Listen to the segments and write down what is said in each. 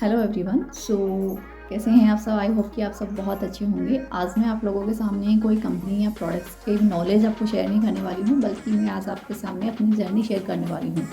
Hello everyone. कैसे हैं आप सब? आई होप कि आप सब बहुत अच्छे होंगे। आज मैं आप लोगों के सामने कोई कंपनी या प्रोडक्ट्स के नॉलेज आपको शेयर नहीं करने वाली हूँ, बल्कि मैं आज आपके सामने अपनी जर्नी शेयर करने वाली हूँ।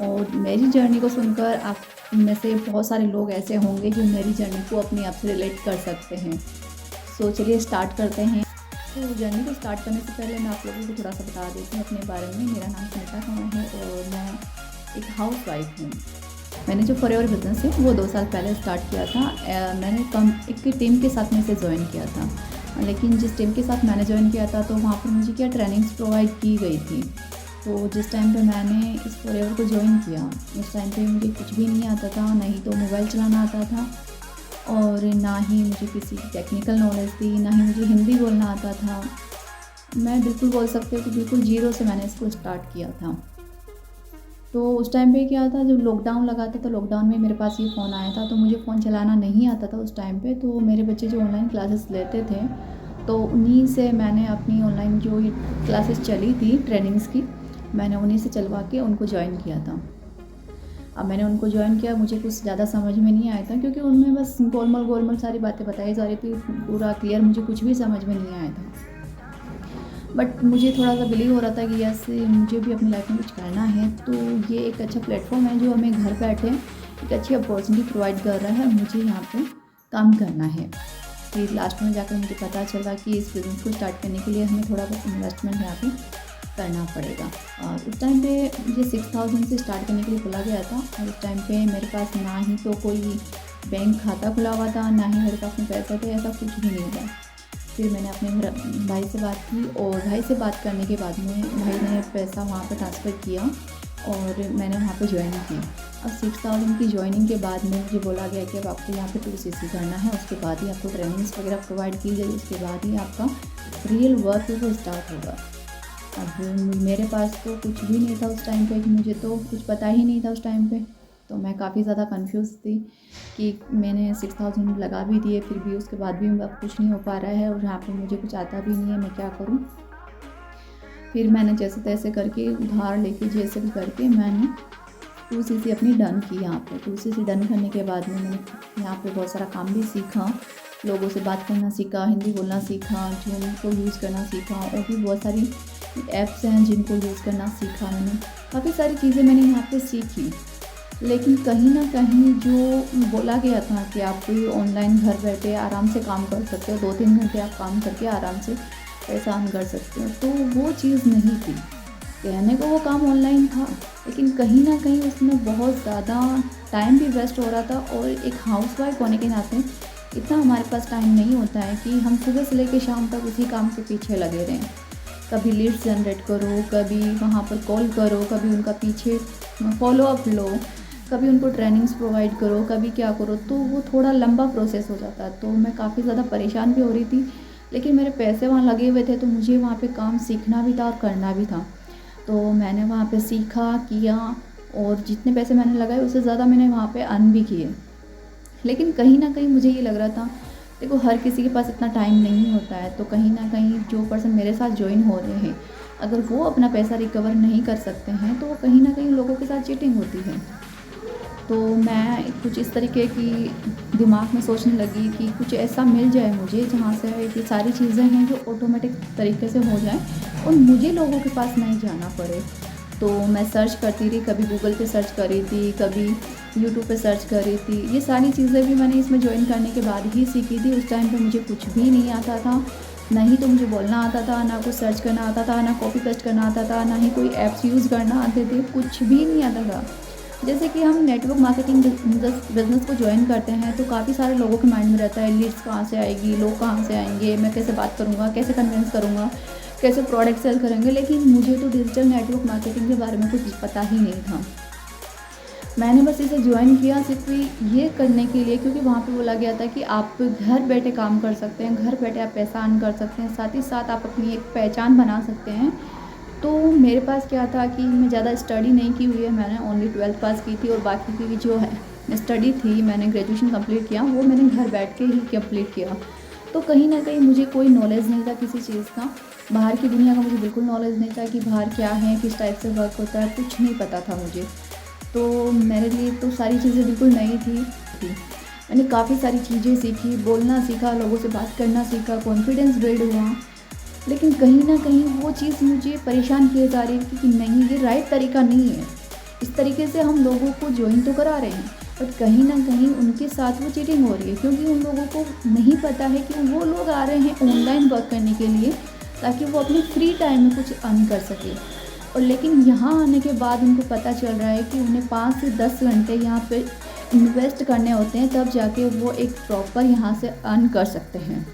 और मेरी जर्नी को सुनकर आप में से बहुत सारे लोग ऐसे होंगे जो मेरी जर्नी को अपने आप से रिलेट कर सकते हैं। चलिए स्टार्ट करते हैं। तो जर्नी को स्टार्ट करने से पहले मैं आप लोगों को थोड़ा सा बता देती हूँ अपने बारे में। मेरा नाम सुनीता कंवर है और मैं एक हाउस वाइफ हूँ। मैंने जो फॉरएवर बिज़नेस है वो 2 साल पहले स्टार्ट किया था। मैंने एक टीम के साथ में से ज्वाइन किया था, लेकिन जिस टीम के साथ मैंने ज्वाइन किया था तो वहाँ पर मुझे क्या ट्रेनिंग्स प्रोवाइड की गई थी। तो जिस टाइम पे मैंने इस फॉरएवर को ज्वाइन किया उस टाइम पे मुझे कुछ भी नहीं आता था, ना ही तो मोबाइल चलाना आता था और ना ही मुझे किसी की टेक्निकल नॉलेज थी, ना ही मुझे हिंदी बोलना आता था। मैं बिल्कुल बोल सकते हो कि बिल्कुल जीरो से मैंने इसको स्टार्ट किया था। तो उस टाइम पे क्या था, जब लॉकडाउन लगा था तो लॉकडाउन में मेरे पास ये फ़ोन आया था। तो मुझे फ़ोन चलाना नहीं आता था उस टाइम पे। तो मेरे बच्चे जो ऑनलाइन क्लासेस लेते थे तो उन्हीं से मैंने अपनी ऑनलाइन जो ये क्लासेस चली थी ट्रेनिंग्स की, मैंने उन्हीं से चलवा के उनको ज्वाइन किया था। अब मैंने उनको ज्वाइन किया, मुझे कुछ ज़्यादा समझ में नहीं आया था क्योंकि उनमें बस गोलमोल सारी बातें बताई जा रही थी। पूरा क्लियर मुझे कुछ भी समझ में नहीं आया था। बट मुझे थोड़ा सा बिलीव हो रहा था कि यस, मुझे भी अपनी लाइफ में कुछ करना है। तो ये एक अच्छा प्लेटफॉर्म है जो हमें घर बैठे एक अच्छी अपॉर्चुनिटी प्रोवाइड कर रहा है। मुझे यहाँ पे काम करना है। फिर लास्ट में जाकर मुझे पता चला कि इस बिज़नेस को स्टार्ट करने के लिए हमें थोड़ा बहुत इन्वेस्टमेंट यहाँ पे करना पड़ेगा। और उस टाइम पे मुझे 6000 से स्टार्ट करने के लिए बोला गया था। और उस टाइम पे मेरे पास ना ही तो कोई बैंक खाता खुला हुआ था, ना ही मेरे पास में पैसा थे, ऐसा कुछ भी नहीं था। फिर मैंने अपने भाई से बात की और भाई से बात करने के बाद में भाई ने पैसा वहाँ पर ट्रांसफ़र किया और मैंने वहाँ पे ज्वाइन की। अब 6000 की ज्वाइनिंग के बाद में मुझे बोला गया कि अब आपको यहाँ पे 2CC करना है, उसके बाद ही आपको ट्रेनिंग्स वगैरह प्रोवाइड की जाए, उसके बाद ही आपका रियल वर्क वो स्टार्ट होगा। अब मेरे पास तो कुछ भी नहीं था उस टाइम पे, मुझे तो कुछ पता ही नहीं था उस टाइम पे। तो मैं काफ़ी ज़्यादा कंफ्यूज थी कि मैंने 6000 लगा भी दिए, फिर भी उसके बाद भी अब कुछ नहीं हो पा रहा है और यहाँ पे मुझे कुछ आता भी नहीं है, मैं क्या करूँ। फिर मैंने जैसे तैसे करके उधार लेके जैसे भी करके मैंने 2CC अपनी डन की। यहाँ पे 2CC डन करने के बाद में मैंने यहाँ पे बहुत सारा काम भी सीखा, लोगों से बात करना सीखा, हिंदी बोलना सीखा, जूम को यूज़ करना सीखा और भी बहुत सारी ऐप्स हैं जिनको यूज़ करना सीखा। मैंने काफ़ी सारी चीज़ें मैंने यहाँ पे सीखी। लेकिन कहीं ना कहीं जो बोला गया था कि आप भी ऑनलाइन घर बैठे आराम से काम कर सकते हो, 2-3 घंटे आप काम करके आराम से पैसा अर्न कर सकते हो, तो वो चीज़ नहीं थी। कहने को वो काम ऑनलाइन था, लेकिन कहीं ना कहीं उसमें बहुत ज़्यादा टाइम भी वेस्ट हो रहा था। और एक हाउसवाइफ होने के नाते इतना हमारे पास टाइम नहीं होता है कि हम सुबह से लेकर शाम तक उसी काम के पीछे लगे रहें। कभी लीड्स जनरेट करो, कभी वहाँ पर कॉल करो, कभी उनका पीछे फॉलोअप लो, कभी उनको ट्रेनिंग्स प्रोवाइड करो, कभी क्या करो, तो वो थोड़ा लंबा प्रोसेस हो जाता है। तो मैं काफ़ी ज़्यादा परेशान भी हो रही थी, लेकिन मेरे पैसे वहाँ लगे हुए थे तो मुझे वहाँ पे काम सीखना भी था और करना भी था। तो मैंने वहाँ पे सीखा, किया और जितने पैसे मैंने लगाए उससे ज़्यादा मैंने वहाँ पे अर्न भी किए। लेकिन कहीं ना कहीं मुझे ये लग रहा था, देखो हर किसी के पास इतना टाइम नहीं होता है। तो कहीं ना कहीं जो पर्सन मेरे साथ ज्वाइन हो रहे हैं, अगर वो अपना पैसा रिकवर नहीं कर सकते हैं तो कहीं ना कहीं लोगों के साथ चीटिंग होती है। तो मैं कुछ इस तरीके की दिमाग में सोचने लगी कि कुछ ऐसा मिल जाए मुझे जहाँ से ये सारी चीज़ें हैं जो ऑटोमेटिक तरीके से हो जाए और मुझे लोगों के पास नहीं जाना पड़े। तो मैं सर्च करती रही, कभी गूगल पे सर्च कर रही थी, कभी यूट्यूब पे सर्च कर रही थी। ये सारी चीज़ें भी मैंने इसमें ज्वाइन करने के बाद ही सीखी थी। उस टाइम पे मुझे कुछ भी नहीं आता था, ना ही तो मुझे बोलना आता था, ना कुछ सर्च करना आता था, ना कॉपी पेस्ट करना आता था, ना ही कोई ऐप्स यूज़ करना आते थे, कुछ भी नहीं आता था। जैसे कि हम नेटवर्क मार्केटिंग बिजनेस को ज्वाइन करते हैं तो काफ़ी सारे लोगों के माइंड में रहता है लीड्स कहाँ से आएगी, लोग कहाँ से आएंगे, मैं कैसे बात करूँगा, कैसे कन्विंस करूँगा, कैसे प्रोडक्ट सेल करेंगे। लेकिन मुझे तो डिजिटल नेटवर्क मार्केटिंग के बारे में कुछ पता ही नहीं था। मैंने बस इसे ज्वाइन किया सिर्फ ये करने के लिए क्योंकि वहाँ पे बोला गया था कि आप घर बैठे काम कर सकते हैं, घर बैठे आप पैसा अर्न कर सकते हैं, साथ ही साथ आप अपनी एक पहचान बना सकते हैं। तो मेरे पास क्या था कि मैं ज़्यादा स्टडी नहीं की हुई है, मैंने ओनली 12th पास की थी और बाकी की जो है स्टडी थी, मैंने ग्रेजुएशन कंप्लीट किया, वो मैंने घर बैठ के ही कंप्लीट किया। तो कहीं ना कहीं मुझे कोई नॉलेज नहीं था किसी चीज़ का, बाहर की दुनिया का मुझे बिल्कुल नॉलेज नहीं था कि बाहर क्या है, किस टाइप से वर्क होता है, कुछ नहीं पता था मुझे। तो मेरे लिए तो सारी चीज़ें बिल्कुल नई थी। मैंने काफ़ी सारी चीज़ें सीखी, बोलना सीखा, लोगों से बात करना सीखा, कॉन्फिडेंस बिल्ड हुआ। लेकिन कहीं न कहीं वो चीज़ मुझे परेशान किए जा रही थी कि नहीं, ये राइट तरीका नहीं है। इस तरीके से हम लोगों को जॉइन तो करा रहे हैं, बट कहीं न कहीं उनके साथ वो चीटिंग हो रही है, क्योंकि उन लोगों को नहीं पता है कि वो लोग आ रहे हैं ऑनलाइन वर्क करने के लिए, ताकि वो अपने फ्री टाइम में कुछ अर्न कर सकें। और लेकिन यहाँ आने के बाद उनको पता चल रहा है कि उन्हें 5 से 10 घंटे यहाँ पे इन्वेस्ट करने होते हैं, तब जाके वो एक प्रॉपर यहाँ से अर्न कर सकते हैं।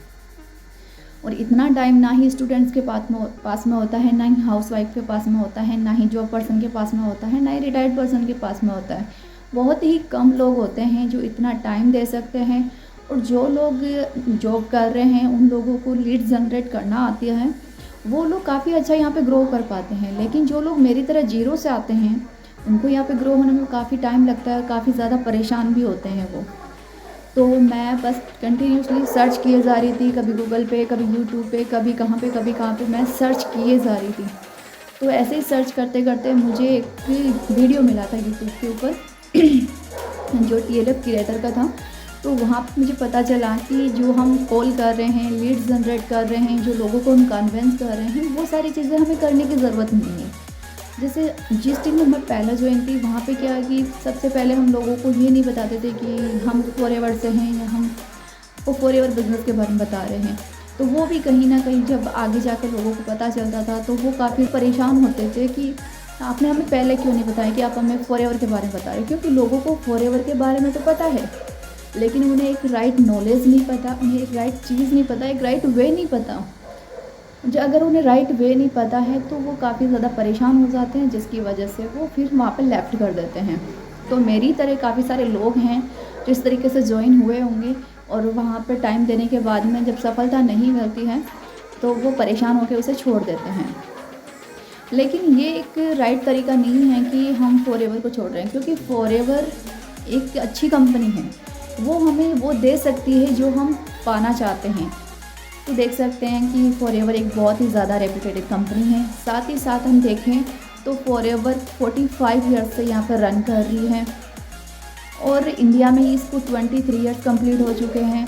और इतना टाइम ना ही स्टूडेंट्स के पास में होता है, ना ही हाउसवाइफ के पास में होता है, ना ही जॉब पर्सन के पास में होता है, ना ही रिटायर्ड पर्सन के पास में होता है। बहुत ही कम लोग होते हैं जो इतना टाइम दे सकते हैं। और जो लोग जॉब कर रहे हैं, उन लोगों को लीड जनरेट करना आती है, वो लोग काफ़ी अच्छा यहाँ पे ग्रो कर पाते हैं। लेकिन जो लोग मेरी तरह जीरो से आते हैं, उनको यहाँ पे ग्रो होने में काफ़ी टाइम लगता है, काफ़ी ज़्यादा परेशान भी होते हैं वो। तो मैं बस कंटिन्यूसली सर्च किए जा रही थी, कभी गूगल पे, कभी यूट्यूब पे, कभी कहाँ पे मैं सर्च किए जा रही थी। तो ऐसे ही सर्च करते करते मुझे एक वीडियो मिला था यूट्यूब के ऊपर जो TLF क्रिएटर का था। तो वहाँ पे मुझे पता चला कि जो हम कॉल कर रहे हैं, लीड्स जनरेट कर रहे हैं, जो लोगों को हम कन्विंस कर रहे हैं, वो सारी चीज़ें हमें करने की ज़रूरत नहीं है। जैसे जिस टीम में मैं पहला ज्वाइन थी, वहाँ पे क्या है कि सबसे पहले हम लोगों को ये नहीं बताते थे कि हम फॉरएवर से हैं या हम वो फॉरएवर बिजनेस के बारे में बता रहे हैं। तो वो भी कहीं ना कहीं जब आगे जाकर लोगों को पता चलता था, तो वो काफ़ी परेशान होते थे कि आपने हमें पहले क्यों नहीं बताया कि आप हमें फॉरएवर के बारे में बता रहे हैं। क्योंकि लोगों को फॉरएवर के बारे में तो पता है, लेकिन उन्हें एक राइट नॉलेज नहीं पता, उन्हें एक राइट चीज़ नहीं पता, एक राइट वे नहीं पता। जो अगर उन्हें राइट वे नहीं पता है, तो वो काफ़ी ज़्यादा परेशान हो जाते हैं, जिसकी वजह से वो फिर वहाँ पर लेफ़्ट कर देते हैं। तो मेरी तरह काफ़ी सारे लोग हैं जो इस तरीके से ज्वाइन हुए होंगे, और वहाँ पर टाइम देने के बाद में जब सफलता नहीं मिलती है, तो वो परेशान होकर उसे छोड़ देते हैं। लेकिन ये एक राइट तरीका नहीं है कि हम फॉरएवर को छोड़ रहे हैं, क्योंकि फॉरएवर एक अच्छी कंपनी है, वो हमें वो दे सकती है जो हम पाना चाहते हैं। तो देख सकते हैं कि फॉरएवर एक बहुत ही ज़्यादा रेप्यूटेड कंपनी है। साथ ही साथ हम देखें तो फॉरएवर 45 ईयर्स से यहाँ पर रन कर रही है, और इंडिया में ही इसको 23 ईयर्स कंप्लीट हो चुके हैं।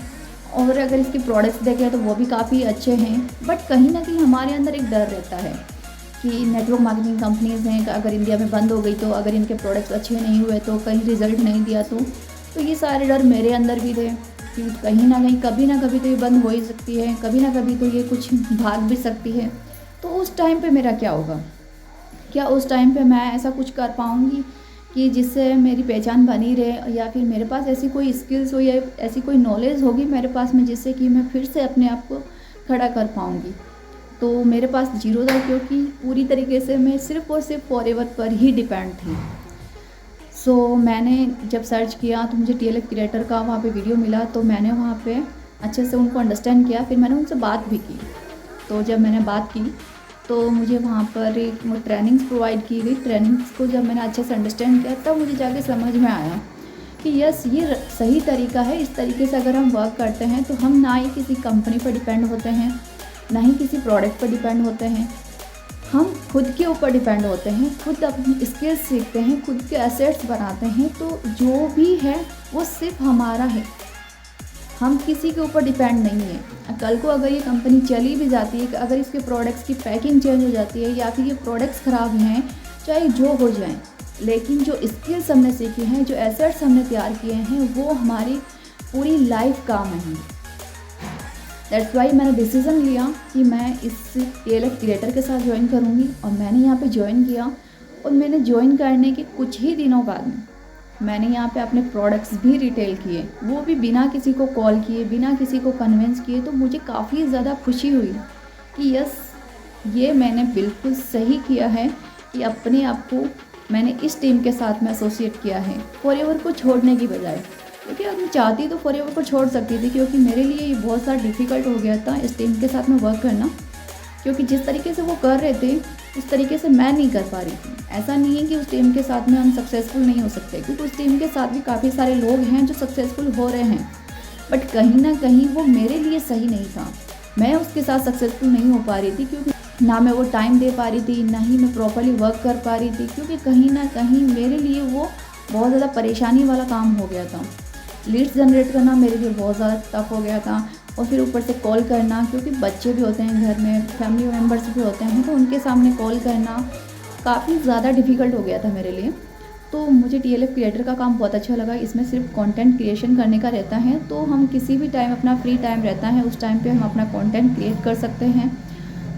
और अगर इसके प्रोडक्ट्स देखें तो वो भी काफ़ी अच्छे हैं। बट कहीं ना कहीं हमारे अंदर एक डर रहता है कि नेटवर्क मार्केटिंग कंपनीज़ हैं, अगर इंडिया में बंद हो गई तो, अगर इनके प्रोडक्ट्स अच्छे नहीं हुए तो, कहीं रिज़ल्ट नहीं दिया तो ये सारे डर मेरे अंदर भी थे कि कहीं ना कहीं कभी ना कभी तो ये बंद हो ही सकती है, कभी ना कभी तो ये कुछ भाग भी सकती है। तो उस टाइम पे मेरा क्या होगा? क्या उस टाइम पे मैं ऐसा कुछ कर पाऊँगी कि जिससे मेरी पहचान बनी रहे, या फिर मेरे पास ऐसी कोई स्किल्स हो या ऐसी कोई नॉलेज होगी मेरे पास में, जिससे कि मैं फिर से अपने आप को खड़ा कर पाऊँगी? तो मेरे पास जीरो था, क्योंकि पूरी तरीके से मैं सिर्फ़ और सिर्फ फॉरएवर पर ही डिपेंड थी। मैंने जब सर्च किया तो मुझे TLF क्रिएटर का वहाँ पे वीडियो मिला, तो मैंने वहाँ पे अच्छे से उनको अंडरस्टैंड किया। फिर मैंने उनसे बात भी की। तो जब मैंने बात की तो मुझे वहाँ पर एक ट्रेनिंग्स प्रोवाइड की गई। ट्रेनिंग्स को जब मैंने अच्छे से अंडरस्टैंड किया, तब मुझे जाके समझ में आया कि यस, ये सही तरीका है। इस तरीके से अगर हम वर्क करते हैं तो हम ना ही किसी कंपनी पर डिपेंड होते हैं, ना ही किसी प्रोडक्ट पर डिपेंड होते हैं। हम खुद के ऊपर डिपेंड होते हैं, खुद अपनी स्किल्स सीखते हैं, खुद के एसेट्स बनाते हैं। तो जो भी है वो सिर्फ हमारा है, हम किसी के ऊपर डिपेंड नहीं है। कल को अगर ये कंपनी चली भी जाती है, अगर इसके प्रोडक्ट्स की पैकिंग चेंज हो जाती है, या फिर ये प्रोडक्ट्स ख़राब हैं, चाहे जो हो जाए, लेकिन जो स्किल्स हमने सीखे हैं, जो एसेट्स हमने तैयार किए हैं, वो हमारी पूरी लाइफ काम है। दैट्स वाई मैंने डिसीज़न लिया कि मैं इस TLF क्रिएटर के साथ ज्वाइन करूँगी। और मैंने यहाँ पे ज्वाइन किया, और मैंने ज्वाइन करने के कुछ ही दिनों बाद में मैंने यहाँ पे अपने प्रोडक्ट्स भी रिटेल किए, वो भी बिना किसी को कॉल किए, बिना किसी को कन्विंस किए। तो मुझे काफ़ी ज़्यादा खुशी हुई कि यस, ये मैंने बिल्कुल सही किया है कि अपने आप को मैंने इस टीम के साथ में एसोसिएट किया है, फॉरएवर को छोड़ने की बजाय। क्योंकि अगर मैं चाहती तो फॉरएवर को छोड़ सकती थी, क्योंकि मेरे लिए ये बहुत ज़्यादा डिफ़िकल्ट हो गया था इस टीम के साथ में वर्क करना। क्योंकि जिस तरीके से वो कर रहे थे, उस तरीके से मैं नहीं कर पा रही थी। ऐसा नहीं है कि उस टीम के साथ में हम सक्सेसफुल नहीं हो सकते, क्योंकि उस टीम के साथ भी काफ़ी सारे लोग हैं जो सक्सेसफुल हो रहे हैं। बट कहीं ना कहीं वो मेरे लिए सही नहीं था, मैं उसके साथ सक्सेसफुल नहीं हो पा रही थी, क्योंकि ना मैं वो टाइम दे पा रही थी, ना ही मैं प्रॉपर्ली वर्क कर पा रही थी, क्योंकि कहीं न कहीं मेरे लिए वो बहुत ज़्यादा परेशानी वाला काम हो गया था। लीड्स जनरेट करना मेरे लिए बहुत ज़्यादा टफ हो गया था, और फिर ऊपर से कॉल करना, क्योंकि बच्चे भी होते हैं घर में, फैमिली मेम्बर्स भी होते हैं, तो उनके सामने कॉल करना काफ़ी ज़्यादा डिफ़िकल्ट हो गया था मेरे लिए। तो मुझे टीएलएफ क्रिएटर का काम बहुत अच्छा लगा। इसमें सिर्फ कंटेंट क्रिएशन करने का रहता है, तो हम किसी भी टाइम, अपना फ्री टाइम रहता है उस टाइम पे हम अपना कंटेंट क्रिएट कर सकते हैं।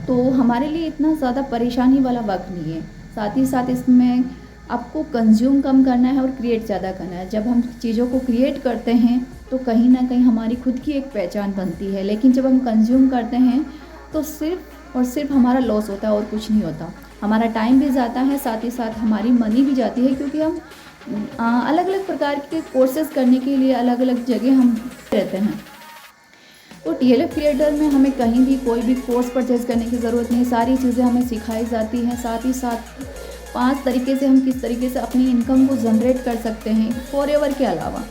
तो हमारे लिए इतना ज़्यादा परेशानी वाला वक़्त नहीं है। साथ ही साथ इसमें आपको कंज़्यूम कम करना है और क्रिएट ज़्यादा करना है। जब हम चीज़ों को क्रिएट करते हैं तो कहीं न कहीं हमारी खुद की एक पहचान बनती है, लेकिन जब हम कंज़्यूम करते हैं तो सिर्फ़ और सिर्फ़ हमारा लॉस होता है और कुछ नहीं होता। हमारा टाइम भी जाता है, साथ ही साथ हमारी मनी भी जाती है, क्योंकि हम अलग-अलग प्रकार के कोर्सेज़ करने के लिए अलग-अलग जगह हम रहते हैं। तो टीएलएफ क्रिएटर में हमें कहीं भी कोई भी कोर्स परचेज़ करने की ज़रूरत नहीं है, सारी चीज़ें हमें सिखाई जाती हैं। साथ ही साथ 5 तरीके से हम किस तरीके से अपनी इनकम को जनरेट कर सकते हैं फॉरएवर के अलावा।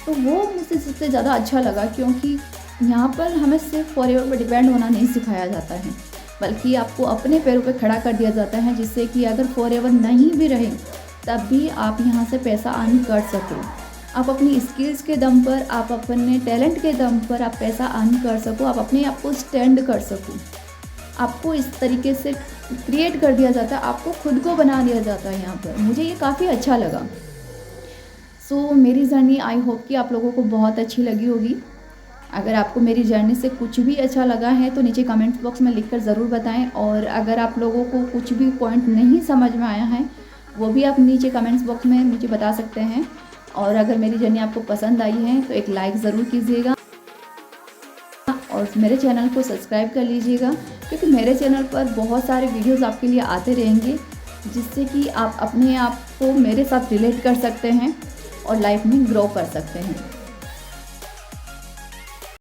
तो वो मुझे सबसे ज़्यादा अच्छा लगा, क्योंकि यहाँ पर हमें सिर्फ फॉरएवर पर डिपेंड होना नहीं सिखाया जाता है, बल्कि आपको अपने पैरों पे खड़ा कर दिया जाता है, जिससे कि अगर फॉरएवर नहीं भी रहे तब भी आप यहाँ से पैसा अर्न कर सको। आप अपनी स्किल्स के दम पर, आप अपने टैलेंट के दम पर आप पैसा अर्न कर सको, आप अपने आप को स्टैंड कर सको। आपको इस तरीके से क्रिएट कर दिया जाता है, आपको खुद को बना दिया जाता है यहाँ पर। मुझे ये काफ़ी अच्छा लगा। सो मेरी जर्नी आई होप कि आप लोगों को बहुत अच्छी लगी होगी। अगर आपको मेरी जर्नी से कुछ भी अच्छा लगा है तो नीचे कमेंट्स बॉक्स में लिखकर ज़रूर बताएं, और अगर आप लोगों को कुछ भी पॉइंट नहीं समझ में आया है वो भी आप नीचे कमेंट्स बॉक्स में मुझे बता सकते हैं। और अगर मेरी जर्नी आपको पसंद आई है तो एक लाइक ज़रूर कीजिएगा, और मेरे चैनल को सब्सक्राइब कर लीजिएगा, क्योंकि मेरे चैनल पर बहुत सारे वीडियोस आपके लिए आते रहेंगे, जिससे कि आप अपने आप को मेरे साथ रिलेट कर सकते हैं और लाइफ में ग्रो कर सकते हैं।